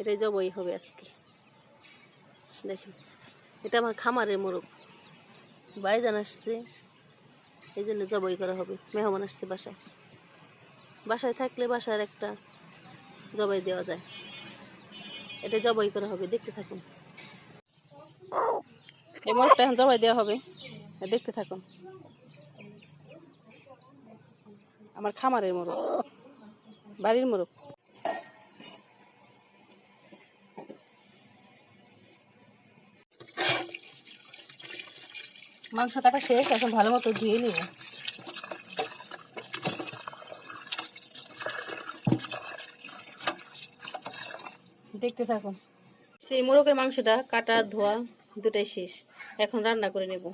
এটাই জবাই হবে আজকে। দেখেন, এটা আমার খামারের মোরগ, ভাইজান আসছে, এই জন্য জবাই করা হবে। মেহমান আসছে বাসায়, বাসায় থাকলে বাসার একটা জবাই দেওয়া যায়, এটা জবাই করা হবে। দেখতে থাকুন, এই মোরগটা এখন জবাই দেওয়া হবে, দেখতে থাকুন। আমার খামারের মোরগ, বাড়ির মোরগ। মাংস কাটা শেষ, এখন ভালো মতো ধুয়ে নিব। দেখতে থাকুন। সেই মোরগের মাংসটা কাটা ধোয়া দুটাই শেষ, এখন রান্না করে নেব।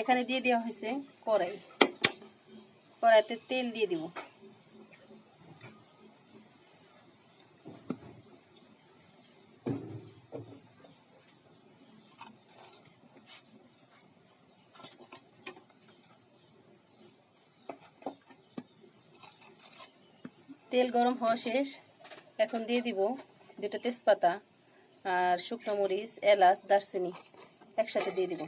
এখানে দিয়ে দেওয়া হয়েছে কড়াই, কড়াইতে তেল দিয়ে দিব। তেল গরম হওয়া শেষ, এখন দিয়ে দিব দুটো তেজপাতা আর শুকনো মরিচ, এলাচ, দারচিনি একসাথে দিয়ে দিব।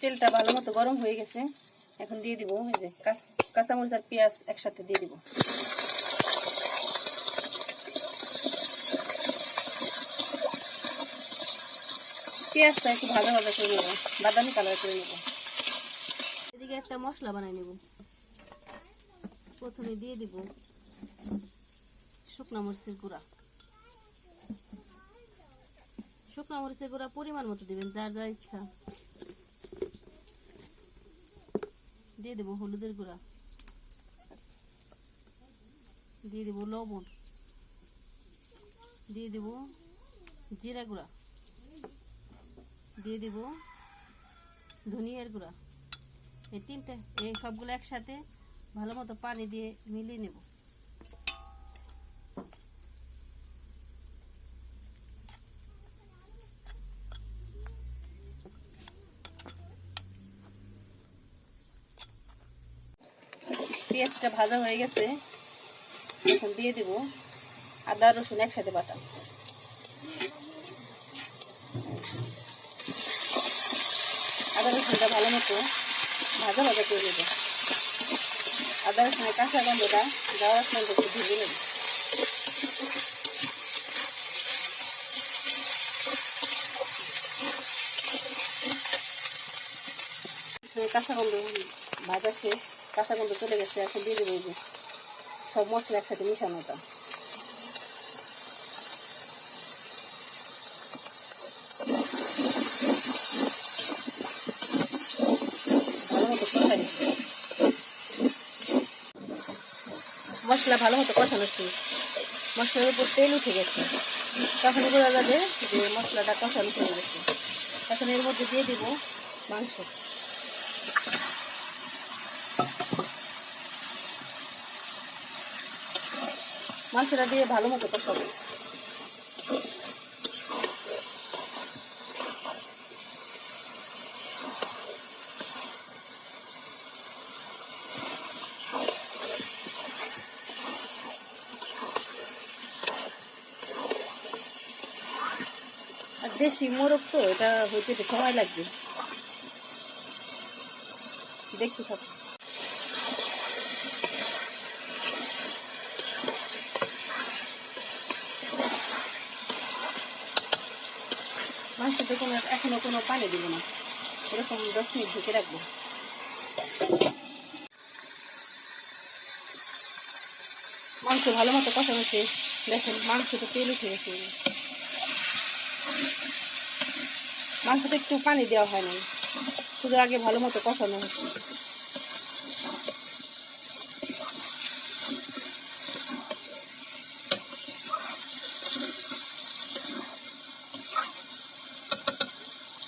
তেলটা ভালো মতো গরম হয়ে গেছে, এখন দিয়ে দিব এই যে কাঁচামরিচ আর পেঁয়াজ একসাথে দিয়ে দিব। পেঁয়াজটা একটু ভাজা ভাজা করে নেব, বাদামি কালার করে নেব। এদিকে একটা মশলা বানাই নেব। প্রথমে দিয়ে দিব শুকনো মরিচের গুঁড়া। শুকনো মরিচের গুঁড়া পরিমাণ মতো দিবেন, যার যা ইচ্ছা। দিয়ে দেব হলুদের গুঁড়া, দিয়ে দেব লবণ, দিয়ে দেব জিরা গুঁড়া, দিয়ে দেব ধনিয়ার গুঁড়া। এই সবগুলো একসাথে ভালো মতো পানি দিয়ে মিলিয়ে নেব। পেঁয়াজটা ভাজা হয়ে গেছে, এখন দিয়ে দেব আদা রসুন একসাথে বাটা। আদা রসুনটা ভালো মতো ভাজা ভাজা করে নেব। আদা রসুনের কাঁচা গন্ধটা যাওয়ার সময় একটু ভেজে নেব। কাঁচা গন্ধ ভাজা শেষ, কাঁচা গন্ধ চলে গেছে, এখন দিয়ে দেবো যে সব মশলা একসাথে মিশানোটা। ভালো মতো কষাই, মশলা ভালো মতো কষানো শেষ, মশলার উপর তেল উঠে গেছে, তখন বোঝা যাবে যে মশলাটা কষানো হয়ে গেছে। এখন এর মধ্যে দিয়ে দেব মাংস। মাংসটা দিয়ে ভালো মতো কষাবো। আর দেশি মোরগ তো, এটা হইতে একটু সময় লাগবে। দেখতে থাকো। মাংসতে এখনো কোনো পানি দিব না, এরকম 10 মিনিট ঢেকে রাখবো। মাংস ভালো মতো কষানো শেষ, দেখেন মাংসতে তেল উঠে গেছে। মাংসতে একটু পানি দেওয়া হয় না, শুধু আগে ভালো মতো কষানো হচ্ছে।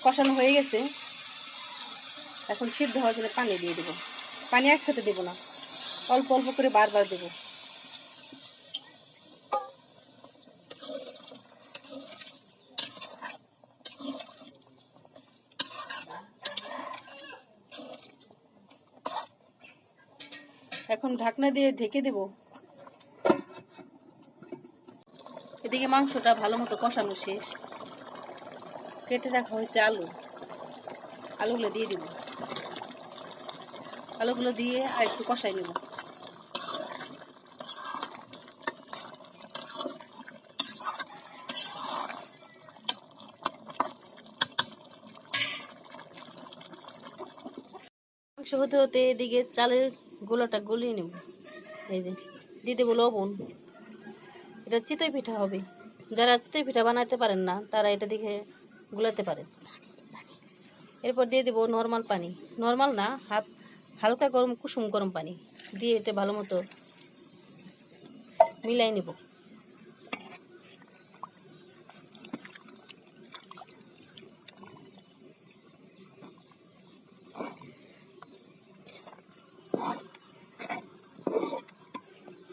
কষানো হয়ে গেছে, এখন সিদ্ধ হওয়ার জন্য পানি দিয়ে দেবো। পানি একসাথে দেবো না, অল্প অল্প করে বারবার দেবো। এখন ঢাকনা দিয়ে ঢেকে দেব। এদিকে মাংসটা ভালো মতো কষানো শেষ। কেটে রাখা হয়েছে আলু, আলুগুলো দিয়ে দিব। আলুগুলো দিয়ে আর একটু কষাই নেব। মাংস হতে হতে এদিকে চালের গোলাটা গলিয়ে নেব। এই যে দিয়ে দেবো লবণ। এটা চিতই পিঠা হবে। যারা চিতই পিঠা বানাতে পারেন না তারা এটা দেখে গুলাতে পারেন। এরপর দিয়ে দেবো নর্মাল পানি, নর্মাল না হালকা গরম কুসুম গরম পানি দিয়ে এটা ভালো মতো মিলাই নেব।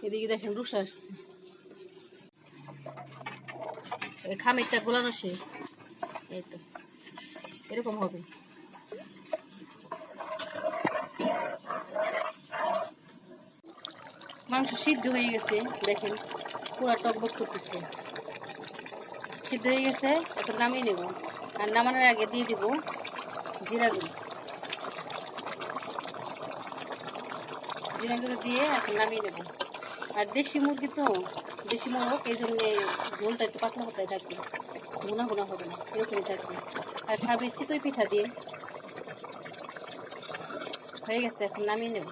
এদিকে দেখেন রুষা আসছে, খামিরটা গোলানো শেষ। এই তো এরকম হবে। মাংস সিদ্ধ হয়ে গেছে, দেখেন পুরা টকবক করতেছে। সিদ্ধ হয়ে গেছে, এখন নামিয়ে নেব। আর নামানোর আগে দিয়ে দিব জিরা গুঁড়ো। জিরা গুঁড়ো দিয়ে এখন নামিয়ে নেব। আর দেশি মুরগি তো, দেশি মোরগ, এই জন্য ঝোলটা একটু পাতলা পাতলায় থাকবে, ঘুনা ঘুনা হবে না, এরকমই থাকবে। আর খাবে চিতই পিঠা দিয়ে। হয়ে গেছে, এখন নামিয়ে নেব।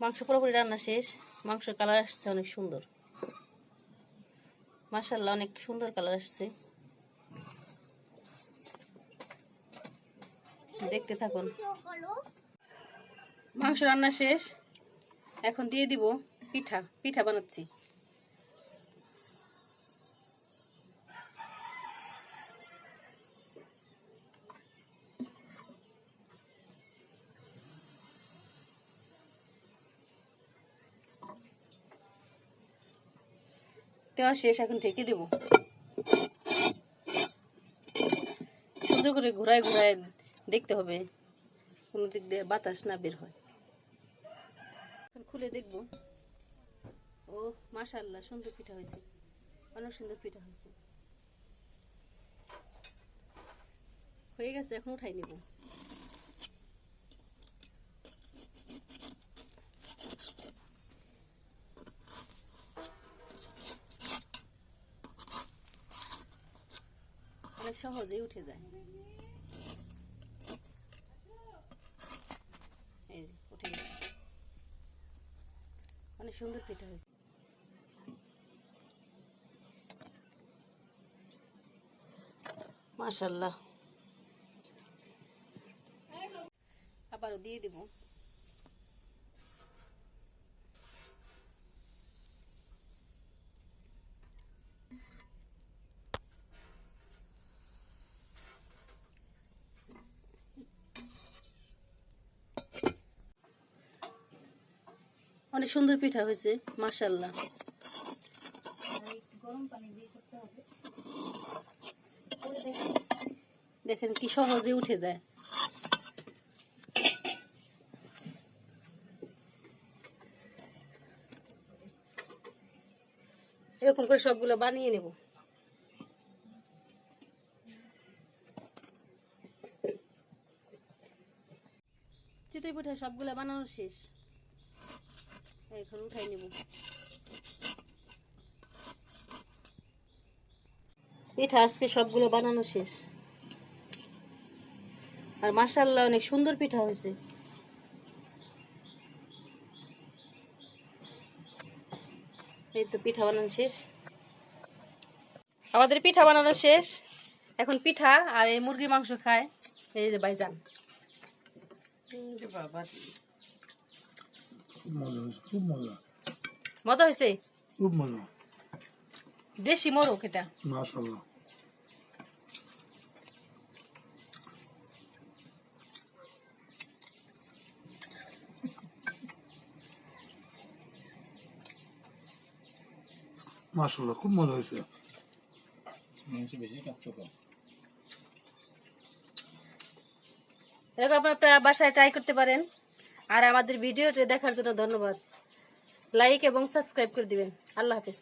মাংস পুরোপুরি রান্না শেষ। মাংসের কালার আসছে অনেক সুন্দর, মাশাআল্লাহ অনেক সুন্দর কালার আসছে। দেখতে থাকুন। মাংস রান্না শেষ, এখন দিয়ে দিব পিঠা। পিঠা বানাচ্ছি। দেওয়া শেষ, এখন ঢেকে দেব। সুন্দর করে ঘুরায় ঘুরায় দেখতে হবে কোনো দিক দিয়ে বাতাস না বের হয়। এখন খুলে দেখব। ও মাশাআল্লাহ, সুন্দর পিঠা হয়েছে, অনেক সুন্দর পিঠা হয়েছে। হয়ে গেছে, এখন উঠাই নেব। অনেক সহজেই উঠে যায়। এই যে উঠে গেছে, অনেক সুন্দর পিঠা হয়েছে। মাশাআল্লাহ। আবারও দিয়ে দিব। অনেক সুন্দর পিঠা হয়েছে, মাশাআল্লাহ। গরম পানি দিয়ে করতে হবে। দেখেন কি সহজে উঠে যায়। এরকম করে সবগুলো বানিয়ে নেব। চিতই পিঠা সবগুলো বানানো শেষ, এখন উঠাই নেব। পিঠা আজকে সবগুলো বানানো শেষ। আর মাশাআল্লাহ অনেক সুন্দর পিঠা হয়েছে। এই তো পিঠা বানানো শেষ, আমাদের পিঠা বানানো শেষ। এখন পিঠা আর এই মুরগির মাংস খায় এই যে ভাইজান। খুব মজা, মজা হয়েছে, খুব মজা। দেশি মোরগ এটা, মাশাআল্লাহ। মাশাআল্লাহ, খুব মজা হয়েছে। মাংস বেশি খাচ্ছে তো। এরকম আপনারা বাসায় ট্রাই করতে পারেন। আর আমাদের ভিডিওটি দেখার জন্য ধন্যবাদ। লাইক এবং সাবস্ক্রাইব করে দিবেন। আল্লাহ হাফেজ।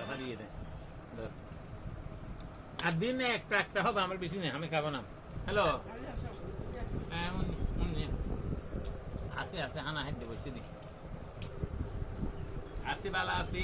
হারিয়ে দেয় আর দিনে একটা একটা হবে, আমার বেশি নেই, আমি খাবো না। হ্যালো, আছে আছে, হানা হাইতে বসে দি, আসি বালা আসি।